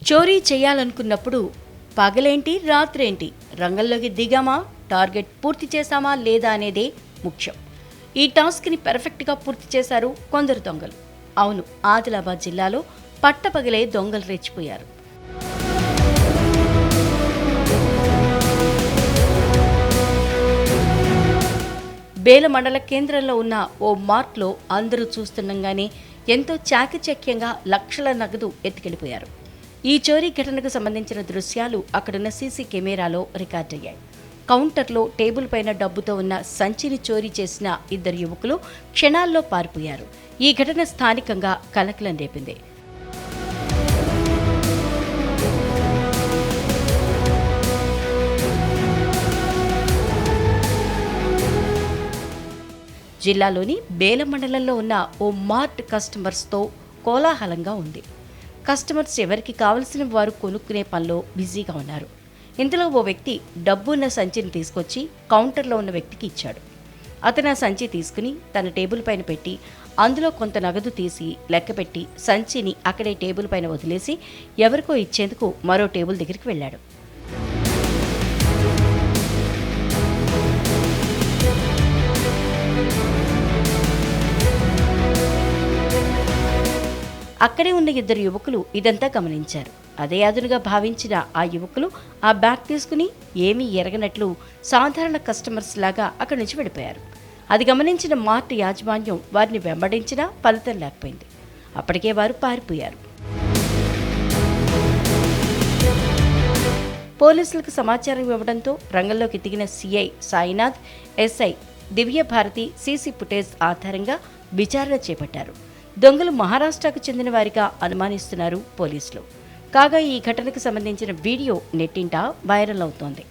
చోరీ చేయాలనుకున్నప్పుడు పగలేంటి రాత్రేంటి రంగంలోకి దిగామా, టార్గెట్ పూర్తి చేశామా లేదా అనేదే ముఖ్యం. ఈ టాస్క్ని పర్ఫెక్ట్గా పూర్తి చేశారు కొందరు దొంగలు. అవును, ఆదిలాబాద్ జిల్లాలో పట్టపగలే దొంగలు రెచ్చిపోయారు. బేల మండల కేంద్రంలో ఉన్న ఓ మార్ట్లో అందరూ చూస్తుండగానే ఎంతో చాకచక్యంగా లక్షల నగదు ఎత్తుకెళ్లిపోయారు. ఈ చోరీ ఘటనకు సంబంధించిన దృశ్యాలు అక్కడున్న సీసీ కెమెరాలో రికార్డయ్యాయి. కౌంటర్లో టేబుల్ పైన డబ్బుతో ఉన్న సంచిని చోరీ చేసిన ఇద్దరు యువకులు క్షణాల్లో పారిపోయారు. ఈ ఘటన స్థానికంగా కలకలం రేపింది. జిల్లాలోని బేల మండలంలో ఉన్న ఓ మార్ట్ కస్టమర్స్తో కోలాహలంగా ఉంది. కస్టమర్స్ ఎవరికి కావలసిన వారు కొనుక్కునే పనిలో బిజీగా ఉన్నారు. ఇందులో ఓ వ్యక్తి డబ్బున్న సంచిని తీసుకొచ్చి కౌంటర్లో ఉన్న వ్యక్తికి ఇచ్చాడు. అతను ఆ సంచి తీసుకుని తన టేబుల్ పైన పెట్టి అందులో కొంత నగదు తీసి లెక్కపెట్టి సంచిని అక్కడే టేబుల్ పైన వదిలేసి ఎవరికో ఇచ్చేందుకు మరో టేబుల్ దగ్గరికి వెళ్ళాడు. అక్కడే ఉన్న ఇద్దరు యువకులు ఇదంతా గమనించారు. అదే అదునుగా భావించిన ఆ యువకులు ఆ బ్యాగ్ తీసుకుని ఏమీ ఎరగనట్లు సాధారణ కస్టమర్స్ లాగా అక్కడి నుంచి వెళ్ళిపోయారు. అది గమనించిన మార్ట్ యాజమాన్యం వారిని వెంబడించినా ఫలితం లేకపోయింది. అప్పటికే వారు పారిపోయారు. పోలీసులకు సమాచారం ఇవ్వడంతో రంగంలోకి దిగిన CI Sainath, SI Divya Bharati CC footage ఆధారంగా విచారణ చేపట్టారు. దొంగలు మహారాష్ట్రకు చెందిన వారిగా అనుమానిస్తున్నారు పోలీసులు. కాగా ఈ ఘటనకు సంబంధించిన వీడియో నెట్టింట వైరల్ అవుతోంది.